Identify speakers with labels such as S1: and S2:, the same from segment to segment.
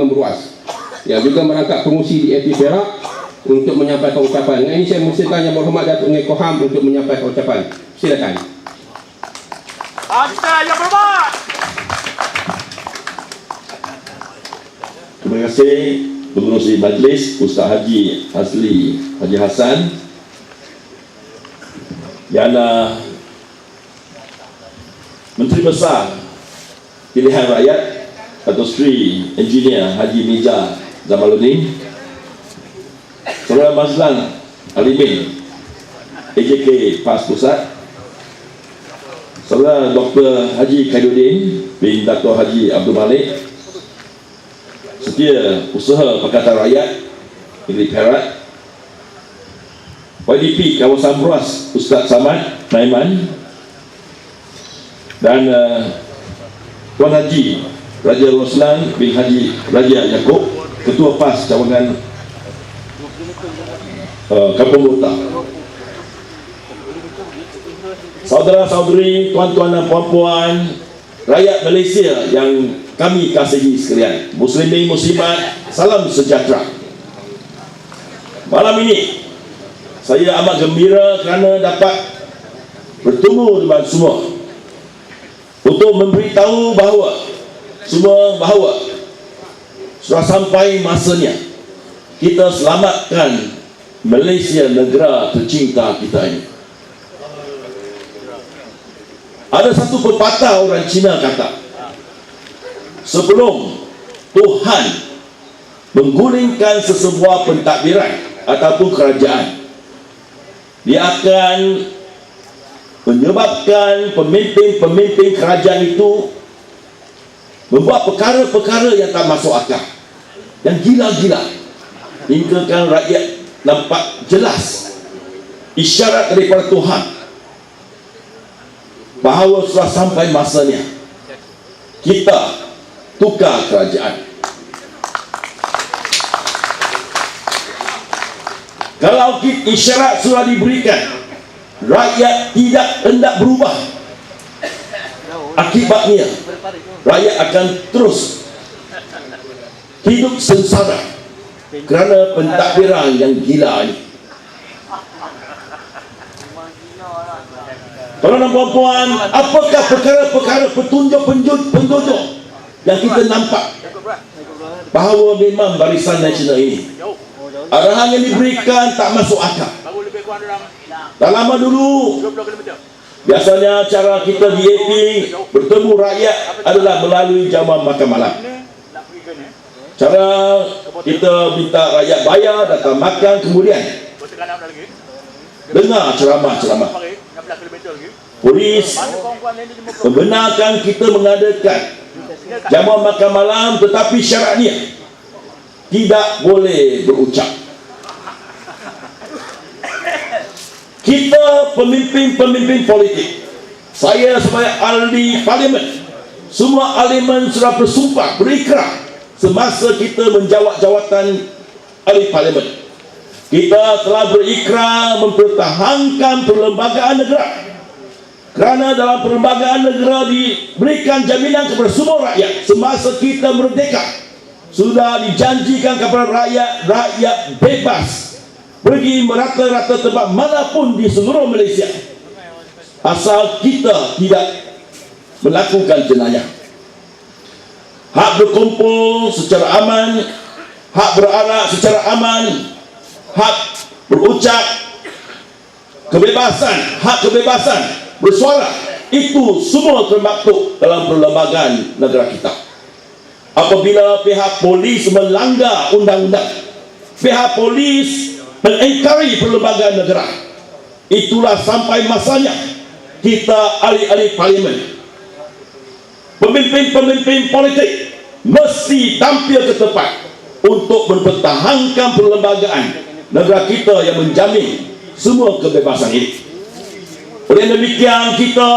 S1: memberuas. Yang juga merangkap pengungsi di AP Perak untuk menyampaikan ucapan. Dengan ini saya mempersilakan Yang Berhormat Datuk Ngei Koham untuk menyampaikan ucapan. Silakan.
S2: Yang Berhormat.
S3: Terima kasih Pengerusi Majlis Ustaz Haji Hasli Haji Hassan yang Menteri Besar Pilihan Rakyat Dato' Sri Engineer Haji Miza Zamaluddin, Saudara Mazlan Alimin AJK PAS Pusat, Saudara Dr. Haji Khairuddin bin Dato' Haji Abdul Malik, Setia Usaha Pakatan Rakyat Negeri Perak, YDP Kawasan Beruas Ustaz Samad Naiman, dan Tuan Haji Raja Roslan bin Haji Raja Yaakob, Ketua PAS Cawangan Kampung Murta. Saudara-saudari, tuan-tuan dan puan-puan, rakyat Malaysia yang kami kasihi sekalian, muslimin muslimat, salam sejahtera. Malam ini saya amat gembira kerana dapat bertemu dengan semua untuk memberitahu bahawa sudah sampai masanya kita selamatkan Malaysia, negara tercinta kita ini. Ada satu pepatah orang Cina kata, sebelum Tuhan menggulingkan sesebuah pentadbiran ataupun kerajaan, Dia akan menyebabkan pemimpin-pemimpin kerajaan itu membuat perkara-perkara yang tak masuk akal, yang gila-gila, hingga kan rakyat nampak jelas isyarat daripada Tuhan bahawa sudah sampai masanya kita tukar kerajaan. Kalau isyarat sudah diberikan, rakyat tidak hendak berubah, akibatnya rakyat akan terus hidup sengsara kerana pentadbiran yang gila ini. Tuan dan puan-puan, apakah perkara-perkara penunjuk yang kita nampak bahawa memang Barisan Nasional ini arahan yang diberikan tak masuk akal. Dah lama dulu biasanya cara kita di AP bertemu rakyat adalah melalui jamuan makan malam. Cara kita minta rakyat bayar, datang makan, kemudian dengar ceramah-ceramah. Polis membenarkan kita mengadakan jamuan makan malam, tetapi syaratnya tidak boleh berucap. Kita pemimpin-pemimpin politik, saya sebagai ahli parlimen, semua ahli sudah bersumpah, berikrar semasa kita menjawat jawatan ahli parlimen. Kita telah berikrar mempertahankan perlembagaan negara, kerana dalam perlembagaan negara diberikan jaminan kepada semua rakyat semasa kita merdeka. Sudah dijanjikan kepada rakyat bebas pergi merata-rata tempat manapun di seluruh Malaysia, asal kita tidak melakukan jenayah. Hak berkumpul secara aman, hak berarak secara aman, hak berucap, hak kebebasan bersuara, itu semua termaktub dalam perlembagaan negara kita. Apabila pihak polis melanggar undang-undang, pihak polis mengingkari perlembagaan negara, itulah sampai masanya kita ahli-ahli parlimen, pemimpin-pemimpin politik mesti tampil ke tempat untuk mempertahankan perlembagaan negara kita yang menjamin semua kebebasan ini. Oleh demikian, kita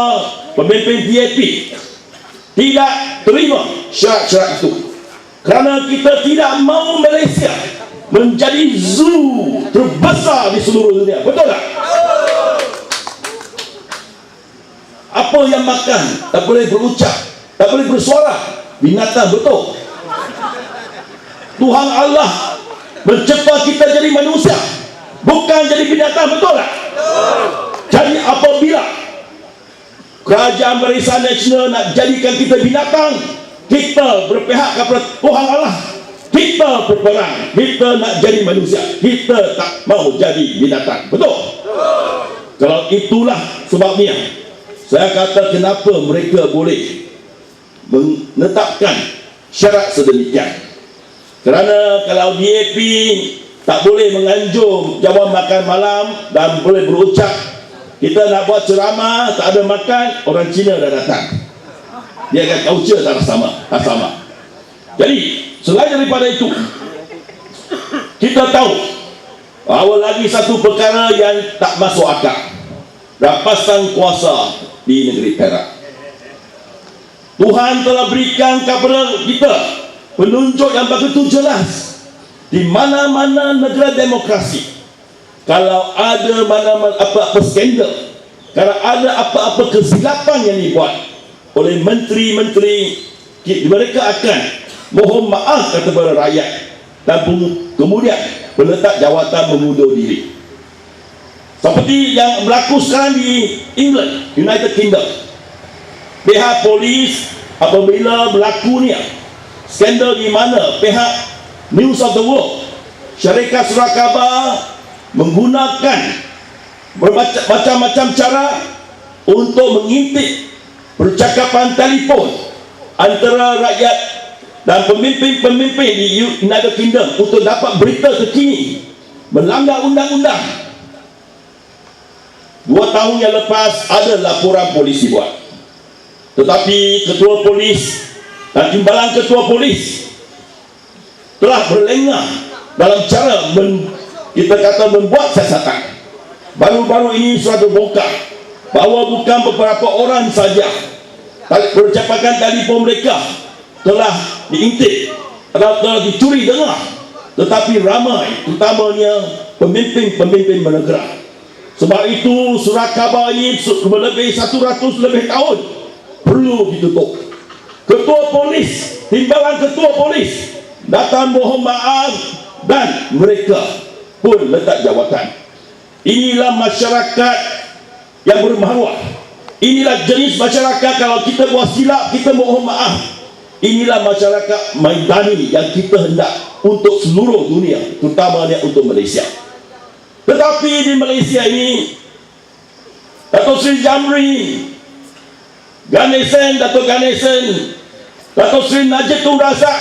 S3: pemimpin DAP tidak terima syarat-syarat itu, kerana kita tidak mahu Malaysia menjadi zoo terbesar di seluruh dunia. Betul tak? Apa yang makan tak boleh berucap, tak boleh bersuara, binatang, betul. Tuhan Allah mencipta kita jadi manusia, bukan jadi binatang, betul tak? Jadi apabila kerajaan Barisan Nasional nak jadikan kita binatang, kita berpihak kepada Tuhan Allah, kita berperang, kita nak jadi manusia, kita tak mau jadi binatang, betul? Kalau itulah sebabnya saya kata kenapa mereka boleh menetapkan syarat sedemikian. Kerana kalau DAP tak boleh menganjur jawab makan malam dan boleh berucap, kita nak buat ceramah tak ada makan, orang Cina dah datang. Dia akan culture tak sama. Jadi selain daripada itu, kita tahu bahawa lagi satu perkara yang tak masuk akal, rampasan kuasa di negeri Perak. Tuhan telah berikan kepada kita penunjuk yang begitu jelas. Di mana-mana negara demokrasi, kalau ada mana-mana apa-apa skandal, kalau ada apa-apa kesilapan yang dibuat oleh menteri-menteri, mereka akan mohon maaf kepada rakyat dan kemudian meletak jawatan mengundur diri. Seperti yang berlaku sekarang di England, United Kingdom. Pihak polis apabila berlakunya skandal di mana pihak News of the World, syarikat surat khabar menggunakan macam-macam cara untuk mengintip percakapan telefon antara rakyat dan pemimpin-pemimpin di United Kingdom untuk dapat berita terkini, melanggar undang-undang. 2 tahun yang lepas ada laporan polisi buat, tetapi ketua polis dan timbalan ketua polis telah berlengah dalam cara kita kata membuat siasatan. Baru-baru ini sudah terbongkar bahawa bukan beberapa orang saja percakapan telefon mereka telah diintip atau telah dicuri dengar, tetapi ramai, terutamanya pemimpin-pemimpin negara. Sebab itu surat khabar ini lebih 100 lebih tahun perlu ditutup. Ketua polis, timbalan ketua polis datang mohon maaf dan mereka pun letak jawatan. Inilah masyarakat yang bermaruah. Inilah jenis masyarakat kalau kita buat silap kita mohon maaf. Inilah masyarakat Maidani yang kita hendak untuk seluruh dunia, terutamanya untuk Malaysia. Tetapi di Malaysia ini, Dato' Sri Jamri Ganesan, Dato' Ganesan, Dato' Sri Najib Tun Razak,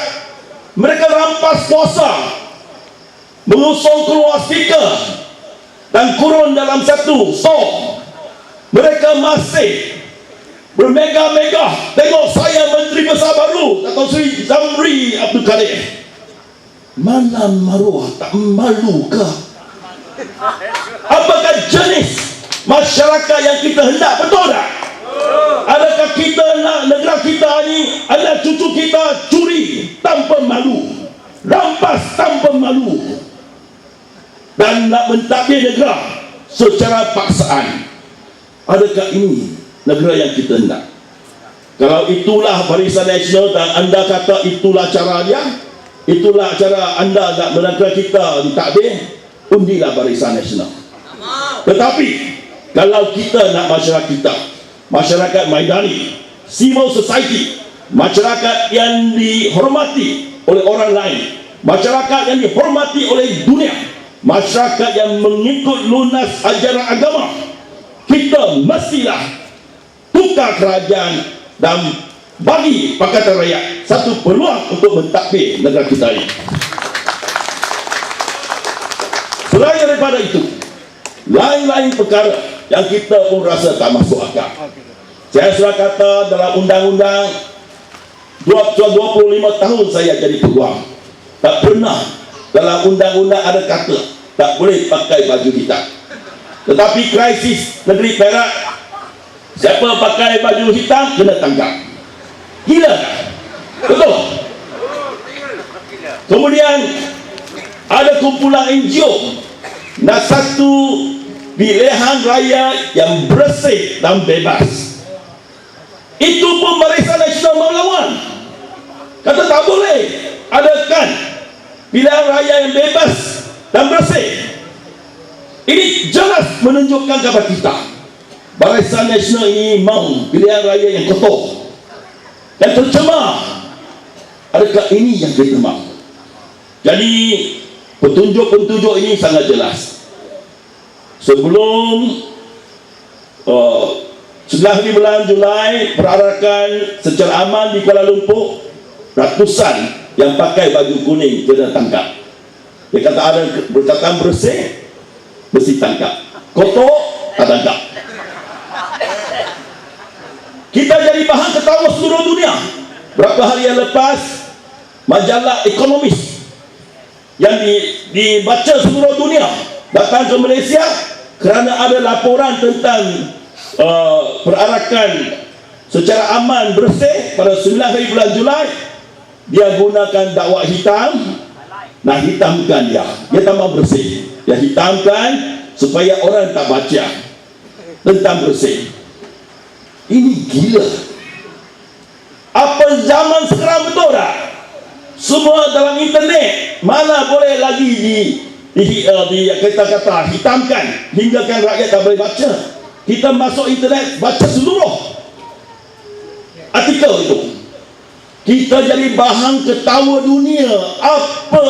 S3: mereka rampas kuasa, mengusung keluar speaker dan kurun dalam satu store. Mereka masih bermegah-megah. Tengok saya Menteri Besar baru, Dato' Sri Zamri Abdul Kadir. Mana maruah, tak malu ke? Apakah jenis masyarakat yang kita hendak, betul tak? Adakah kita nak negara kita ni, anak cucu kita curi tanpa malu, rampas tanpa malu, dan nak mentadbir negara secara paksaan? Adakah ini negara yang kita hendak? Kalau itulah Barisan Nasional dan anda kata itulah cara dia, itulah cara anda nak menegara kita ditadbir, undilah Barisan Nasional. Tetapi kalau kita nak masyarakat kita, masyarakat Maidani, civil society, masyarakat yang dihormati oleh orang lain, masyarakat yang dihormati oleh dunia, masyarakat yang mengikut lunas ajaran agama, kita mestilah tukar kerajaan dan bagi Pakatan Rakyat satu peluang untuk mentadbir negara kita ini. Selain daripada itu, lain-lain perkara yang kita pun rasa tak masuk akal. Saya sudah kata dalam undang-undang 25 tahun saya jadi peguam, tak pernah dalam undang-undang ada kata tak boleh pakai baju hitam. Tetapi krisis negeri Perak, siapa pakai baju hitam kena tangkap. Gila tak? Betul? Kemudian ada kumpulan NGO nak satu pilihan raya yang bersih dan bebas. Itu pun Barisan Nasional melawan. Kata tak boleh adakan pilihan raya yang bebas dan bersih. Ini jelas menunjukkan kepada kita Barisan Nasional ini mau pilihan raya yang kotor dan tercemar. Adakah ini yang kita mahu? Jadi petunjuk-petunjuk ini sangat jelas. Sebelum 11 bulan Julai, perarakan secara aman di Kuala Lumpur, ratusan yang pakai baju kuning kena tangkap. Dia kata ada berkataan bersih tangkap, kotor tak tangkap. Kita jadi bahan ketawa seluruh dunia. Berapa hari yang lepas, majalah Ekonomis yang dibaca seluruh dunia datang ke Malaysia kerana ada laporan tentang perarakan secara aman bersih pada 9 hari bulan Julai. Dia gunakan dakwah hitam, nak hitamkan dia tambah bersih, dia hitamkan supaya orang tak baca tentang bersih. Ini gila. Apa zaman sekarang, betul tak? Semua dalam internet, mana boleh lagi kata-kata hitamkan hingga kan rakyat tak boleh baca. Kita masuk internet, baca seluruh artikel itu. Kita jadi bahan ketawa dunia. Apa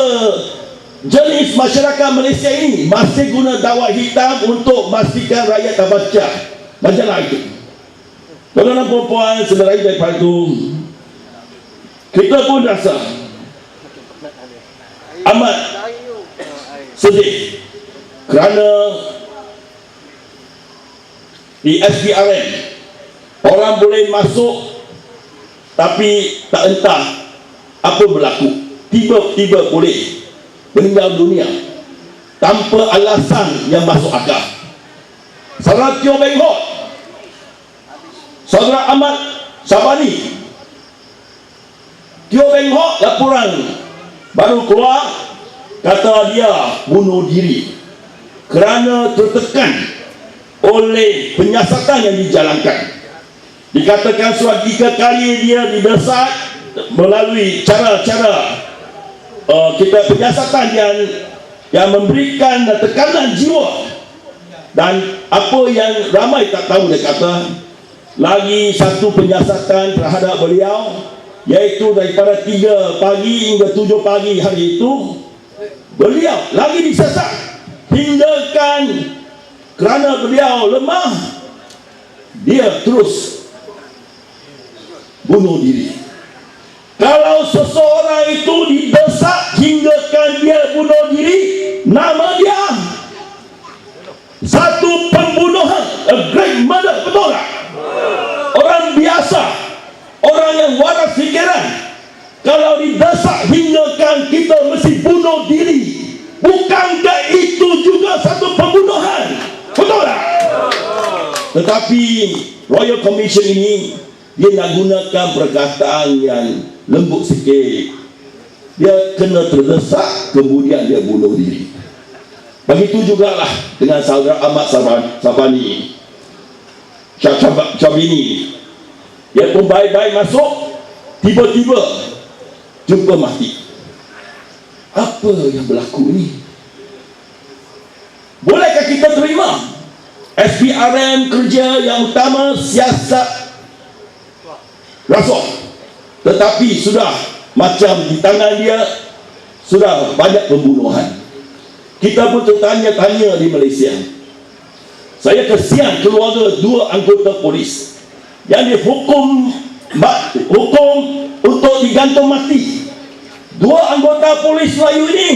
S3: jenis masyarakat Malaysia ini masih guna dakwah hitam untuk memastikan rakyat tak baca majalah itu. Tuan-tuan dan puan-puan, saudara daripada itu, kita pun rasa amat sedih kerana di SPRM orang boleh masuk tapi tak entah apa berlaku, tiba-tiba boleh meninggal dunia tanpa alasan yang masuk akal. Saudara Teo Beng Hot, Saudara Ahmad Sabani, Teo Beng Hot laporan baru keluar, kata dia bunuh diri kerana tertekan oleh penyiasatan yang dijalankan. Dikatakan sudah 3 kali dia didesak melalui cara-cara kita penyiasatan yang memberikan tekanan jiwa. Dan apa yang ramai tak tahu, dia kata lagi satu penyiasatan terhadap beliau, iaitu daripada 3 pagi hingga 7 pagi hari itu beliau lagi disiasat hinggakan kerana beliau lemah, dia terus bunuh diri. Kalau seseorang itu didesak hinggakan dia bunuh diri, nama dia satu pembunuhan, a great murder, betul tak? Orang biasa, orang yang waras fikiran, kalau didesak hinggakan kita mesti bunuh diri, bukankah itu juga satu pembunuhan? Betul tak? Tetapi Royal Commission ini, dia nak gunakan perkataan yang lembut sikit. Dia kena terdesak, kemudian dia bunuh diri. Begitu jugalah dengan saudara Ahmad Sabani, Syabini. Dia pun baik-baik masuk, tiba-tiba jumpa mati. Apa yang berlaku ni? Bolehkah kita terima SPRM kerja yang utama siasat rasuah, tetapi sudah macam di tangan dia sudah banyak pembunuhan. Kita pun tertanya-tanya di Malaysia. Saya kesian keluarga 2 anggota polis yang dihukum untuk digantung mati. 2 anggota polis Melayu ini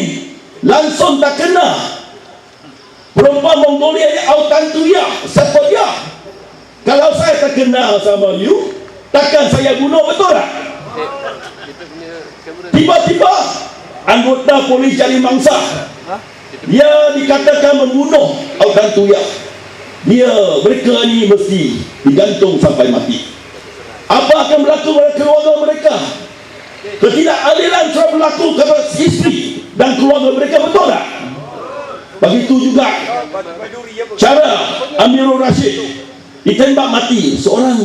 S3: langsung tak kena. Perempuan Mongolia ni Autantuya, siapa dia? Kalau saya tak kenal sama you, takkan saya bunuh, betul tak? Tiba-tiba anggota polis jadi mangsa. Dia dikatakan membunuh Autantuya. Mereka ni mesti digantung sampai mati. Apa akan berlaku pada keluarga mereka? Ketidakadilan telah berlaku kepada isteri dan keluarga mereka, betul tak? Begitu juga cara Amirul Rashid ditembak mati, seorang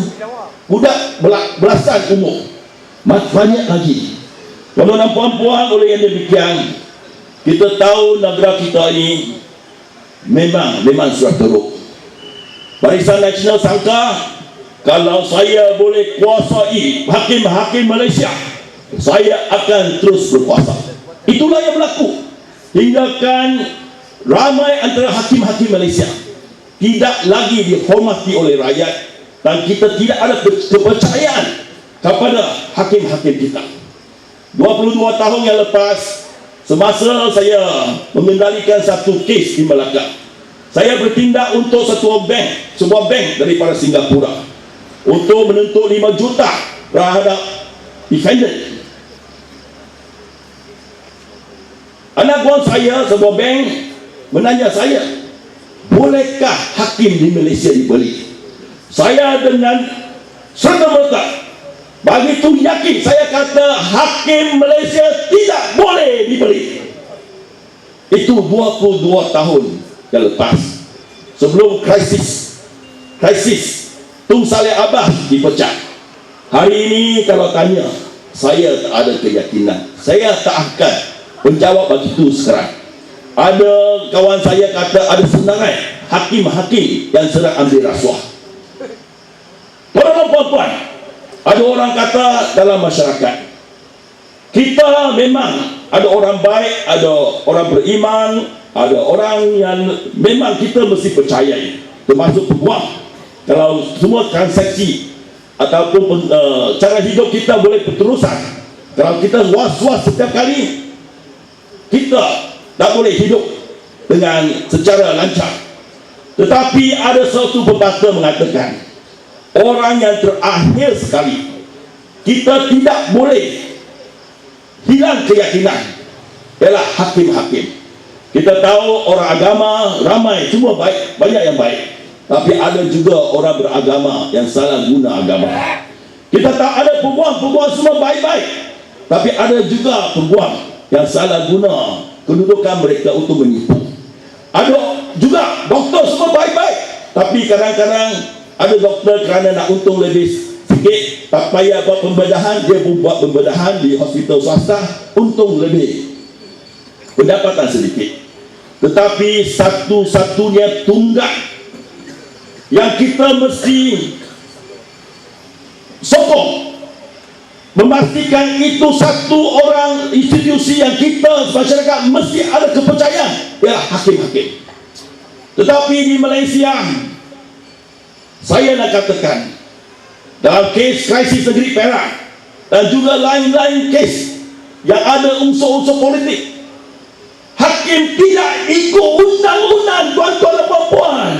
S3: budak belasan umur. Banyak lagi. Tuan-tuan dan puan-puan, oleh yang demikian, kita tahu negara kita ini memang sudah teruk. Barisan Nasional sangka kalau saya boleh kuasai hakim-hakim Malaysia, saya akan terus berkuasa. Itulah yang berlaku. Hinggakan ramai antara hakim-hakim Malaysia tidak lagi dihormati oleh rakyat, dan kita tidak ada kepercayaan kepada hakim-hakim kita. 22 tahun yang lepas, semasa saya mengendalikan satu kes di Melaka, saya bertindak untuk sebuah bank daripada Singapura untuk menuntut 5 juta terhadap defendant. Anak buah saya, sebuah bank, menanya saya, bolehkah hakim di Malaysia dibeli? Saya dengan serta-merta begitu yakin, saya kata hakim Malaysia tidak boleh dibeli. Itu 22 tahun yang lepas, sebelum krisis Tun Saleh Abbas dipecat. Hari ini kalau tanya, saya tak ada keyakinan, saya tak akan menjawab begitu sekarang. Ada kawan saya kata ada senarai hakim-hakim yang sedang ambil rasuah. Tuan-tuan dan puan-puan, ada orang kata dalam masyarakat kita memang ada orang baik, ada orang beriman, ada orang yang memang kita mesti percayai, termasuk peguam. Kalau semua transaksi ataupun cara hidup kita boleh berterusan, kalau kita was-was setiap kali, kita tak boleh hidup dengan secara lancar. Tetapi ada suatu pepatah mengatakan, orang yang terakhir sekali kita tidak boleh hilang keyakinan ialah hakim-hakim. Kita tahu orang agama ramai, semua baik, banyak yang baik, tapi ada juga orang beragama yang salah guna agama. Kita tahu ada peguam semua baik-baik, tapi ada juga peguam yang salah guna kedudukan mereka untuk menipu. Ada juga doktor semua baik-baik, tapi kadang-kadang ada doktor kerana nak untung lebih sikit, tak payah buat pembedahan, dia pun buat pembedahan di hospital swasta, untung lebih, pendapatan sedikit. Tetapi satu-satunya tunggak yang kita mesti sokong, memastikan itu satu orang institusi yang kita masyarakat mesti ada kepercayaan, ialah hakim-hakim. Tetapi di Malaysia, saya nak katakan, dalam kes krisis negeri Perak dan juga lain-lain kes yang ada unsur-unsur politik, hakim tidak ikut undang-undang, tuan-tuan dan puan-puan.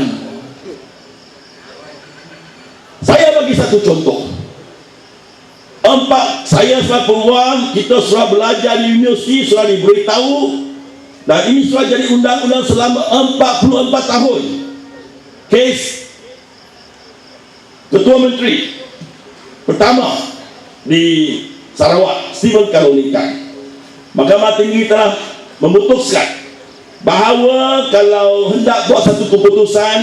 S3: Saya bagi satu contoh. Saya sebagai peguam, kita sudah belajar di universiti, sudah diberitahu, dan ini sudah jadi undang-undang selama 44 tahun. Kes Ketua Menteri pertama di Sarawak, Stephen Karolikan, Mahkamah Tinggi telah memutuskan bahawa kalau hendak buat satu keputusan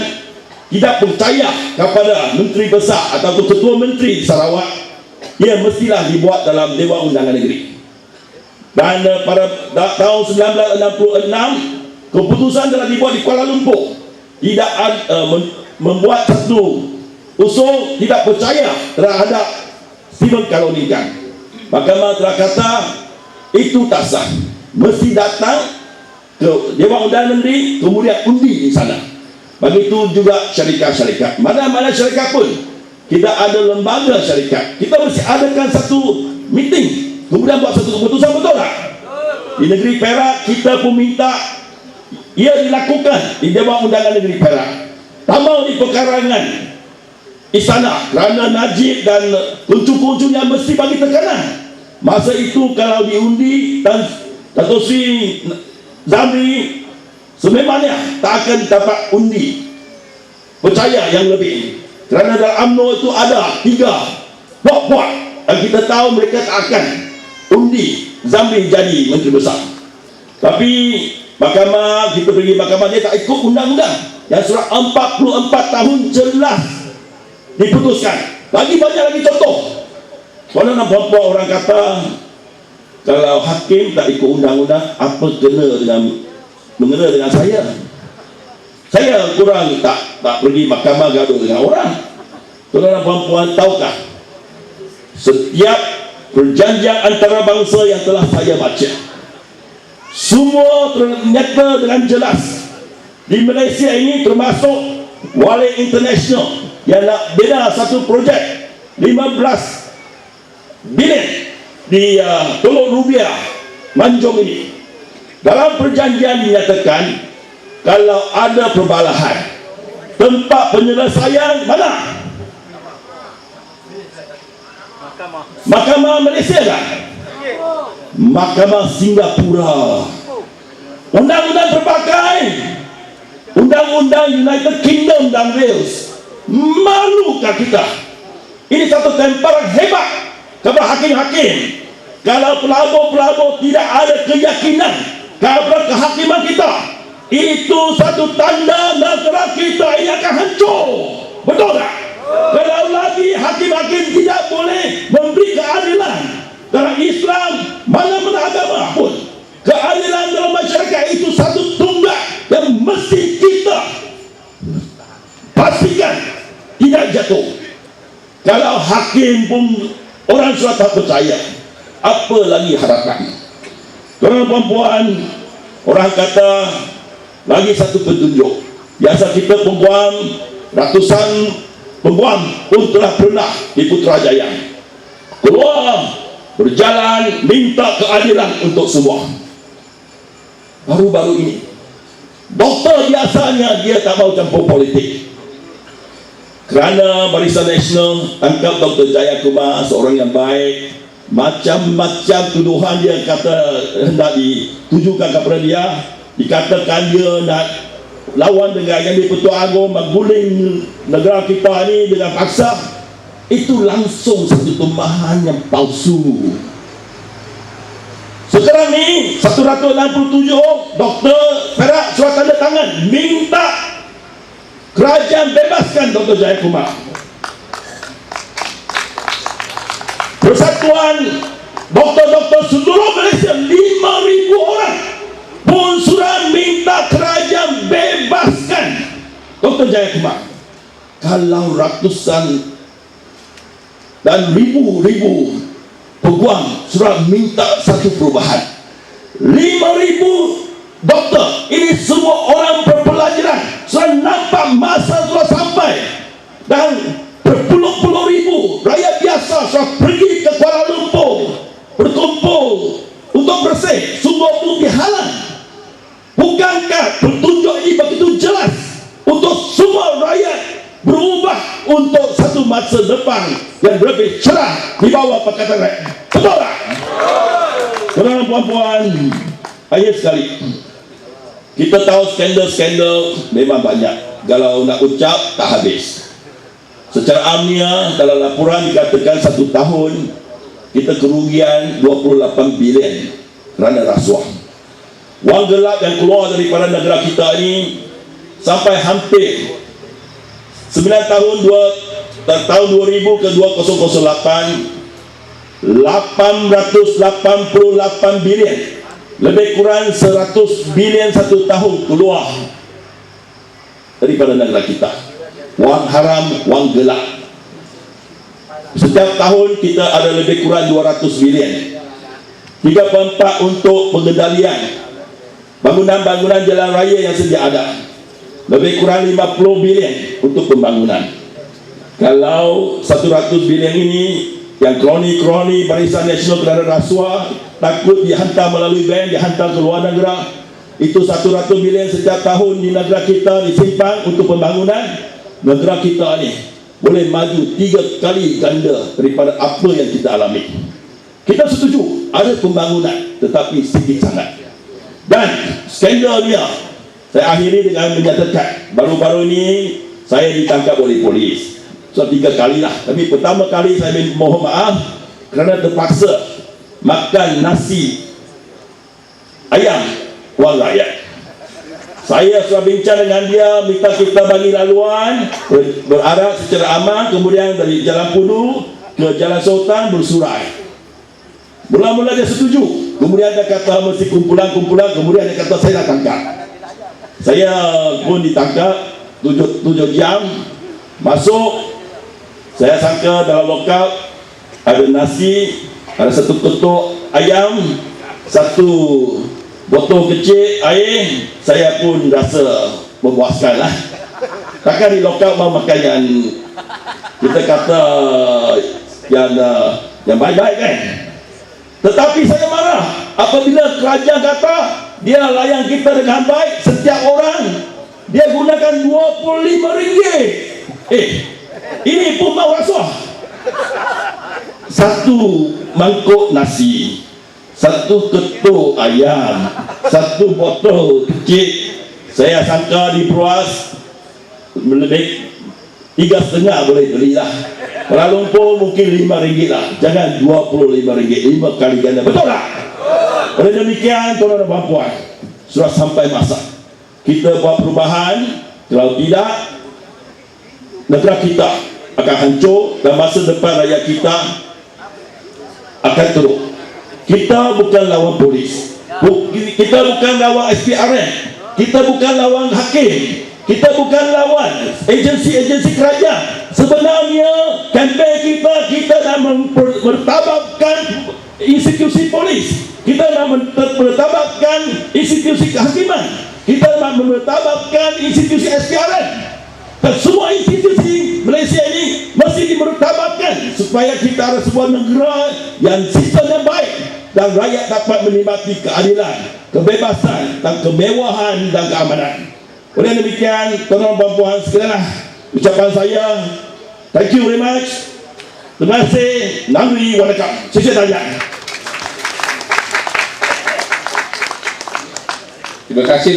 S3: tidak percaya kepada Menteri Besar atau Ketua Menteri di Sarawak, ia mestilah dibuat dalam Dewan Undangan Negeri. Dan pada tahun 1966 keputusan telah dibuat di Kuala Lumpur, tidak membuat satu usul tidak percaya terhadap Stephen Karolikan. Mahkamah telah kata itu tak sah, mesti datang ke Dewan Undangan Negeri, kemudian undi di sana. Begitu juga syarikat-syarikat, mana-mana syarikat pun, kita ada lembaga syarikat, kita mesti adakan satu meeting, kemudian buat satu keputusan, betul tak? Di negeri Perak kita pun minta ia dilakukan di Dewan Undangan Negeri Perak. Tambah di pekarangan istana kerana Najib dan kuncu-kuncunya mesti bagi tekanan. Masa itu kalau diundi dan Dato' Sri Zamri sememangnya tak akan dapat undi percaya yang lebih, kerana dalam UMNO itu ada 3 blok-blok dan kita tahu mereka tak akan undi Zamri jadi Menteri Besar. Tapi mahkamah, kita pergi mahkamah, dia tak ikut undang-undang yang surat 44 tahun jelas diputuskan. Lagi banyak lagi contoh. Tuan-tuan dan puan-puan, orang kata Kalau hakim tak ikut undang-undang, apa mengena dengan saya? Saya kurang tak pergi mahkamah gaduh dengan orang. Tuan-tuan dan puan-puan, tahukah setiap perjanjian antarabangsa yang telah saya baca, semua ternyata dengan jelas di Malaysia ini, termasuk Wali International yang nak bina satu projek 15 bilion di Teluk Rubiah Manjung ini. Dalam perjanjian dinyatakan kalau ada perbalahan, tempat penyelesaian mana? Mahkamah Malaysia kan? Mahkamah Singapura. Undang-undang terpakai, undang-undang United Kingdom dan Wales. Malukah kita? Ini satu temparan hebat kepada hakim-hakim. Kalau pelabur-pelabur tidak ada keyakinan kepada kehakiman kita, itu satu tanda negara kita ini akan hancur. Betul tak? Kalau lagi hakim-hakim tidak boleh memberi keadilan dalam Islam, mana-mana agama pun, keadilan dalam masyarakat itu satu tunggak yang mesti kita pastikan tidak jatuh. Kalau hakim pun orang sudah tak percaya, apa lagi harapan? Tuan-tuan, orang kata lagi satu petunjuk. Biasa kita perempuan, ratusan perempuan pun telah pernah di Putrajaya keluar berjalan minta keadilan untuk semua. Baru-baru ini doktor biasanya dia tak mau campur politik, kerana Barisan Nasional tangkap Dr. Jayakumar, seorang yang baik. Macam-macam tuduhan dia kata hendak ditujukan kepada dia. Dikatakan dia nak lawan dengan yang di-Pertuan Agong, mengguling negara kita ni dengan paksa. Itu langsung satu tumpahan yang palsu. Sekarang ni 167 Dr. Perak surat tanda tangan minta kerajaan bebaskan Dr. Jayakumar. Persatuan doktor-doktor seluruh Malaysia 5,000 orang pun sudah minta kerajaan bebaskan Dr. Jayakumar. Kalau ratusan dan ribu-ribu peguam sudah minta satu perubahan, 5,000 doktor ini semua orang berpelajaran, sudah nampak masa sudah sampai, dan berpuluh-puluh ribu rakyat biasa sudah pergi ke Kuala Lumpur berkumpul untuk bersih, semua pun dihalang. Bukankah petunjuk ini begitu jelas untuk semua rakyat berubah untuk satu masa depan yang lebih cerah di bawah Pakatan Rakyat? Betul tak? Tuan-tuan dan puan-puan, ayat sekali, kita tahu skandal-skandal memang banyak. Kalau nak ucap tak habis. Secara amnia dalam laporan dikatakan 1 tahun kita kerugian 28 bilion kerana rasuah. Wang gelap yang keluar daripada negara kita ini sampai hampir 9 tahun 2000 ke 2008, 888 bilion, lebih kurang 100 bilion 1 tahun keluar daripada negara kita. Wang haram, wang gelap. Setiap tahun kita ada lebih kurang 200 bilion. 3/4 untuk pengendalian bangunan-bangunan jalan raya yang sedia ada. Lebih kurang 50 bilion untuk pembangunan. Kalau 100 bilion ini yang kroni-kroni Barisan Nasional kerana rasuah, takut dihantar melalui bank, dihantar ke luar negara, itu 100 bilion setiap tahun di negara kita disimpan untuk pembangunan. Negara kita ni boleh maju 3 kali ganda daripada apa yang kita alami. Kita setuju ada pembangunan, tetapi sedikit sangat. Dan skandalnya saya akhiri dengan menyatakan, baru-baru ini saya ditangkap oleh polis. So 3 kali lah. Tapi pertama kali saya mohon maaf kerana terpaksa makan nasi ayam wang rakyat. Saya sudah bincang dengan dia, minta kita bagi laluan berarah secara aman, kemudian dari Jalan Pudu ke Jalan Sultan bersurai. Mula-mula dia setuju, kemudian dia kata mesti kumpulan, kemudian dia kata saya nak tangkap. Saya pun ditangkap 7 jam. Masuk, saya sangka dalam lokal ada nasi, ada 1 ketuk ayam, 1 botol kecil air. Saya pun rasa memuaskan lah. Takkan di lokal mau makan yang kita kata yang baik-baik kan. Tetapi saya marah apabila kerajaan kata dia layan kita dengan baik. Setiap orang dia gunakan RM25. Ini pun mau rasuah. 1 mangkuk nasi, 1 ketuk ayam, 1 botol kecil. Saya sangka di Peruas lebih 3,5 boleh belilah. Kuala Lumpur mungkin RM5 lah. Jangan RM25, 5 kali ganda. Betul tak? Oleh demikian, tuan-tuan dan puan-puan, sudah sampai masa kita buat perubahan. Kalau tidak, negara kita akan hancur dan masa depan rakyat kita akan teruk. Kita bukan lawan polis, kita bukan lawan SPRM, kita bukan lawan hakim, kita bukan lawan agensi-agensi kerajaan. Sebenarnya kempen kita nak mertabakkan institusi polis, kita nak mertabakkan institusi kehakiman, kita nak mertabakkan institusi SPRM. Dan semua institusi Malaysia ini mesti dimertabakkan supaya kita ada sebuah negara yang sistem yang baik dan rakyat dapat menikmati keadilan, kebebasan dan kemewahan dan keamanan. Oleh demikian, tuan-tuan dan puan sekalian, ucapan saya, thank you very much. Terima kasih. Nandri Wadakam. Saya tanya.
S1: Terima kasih.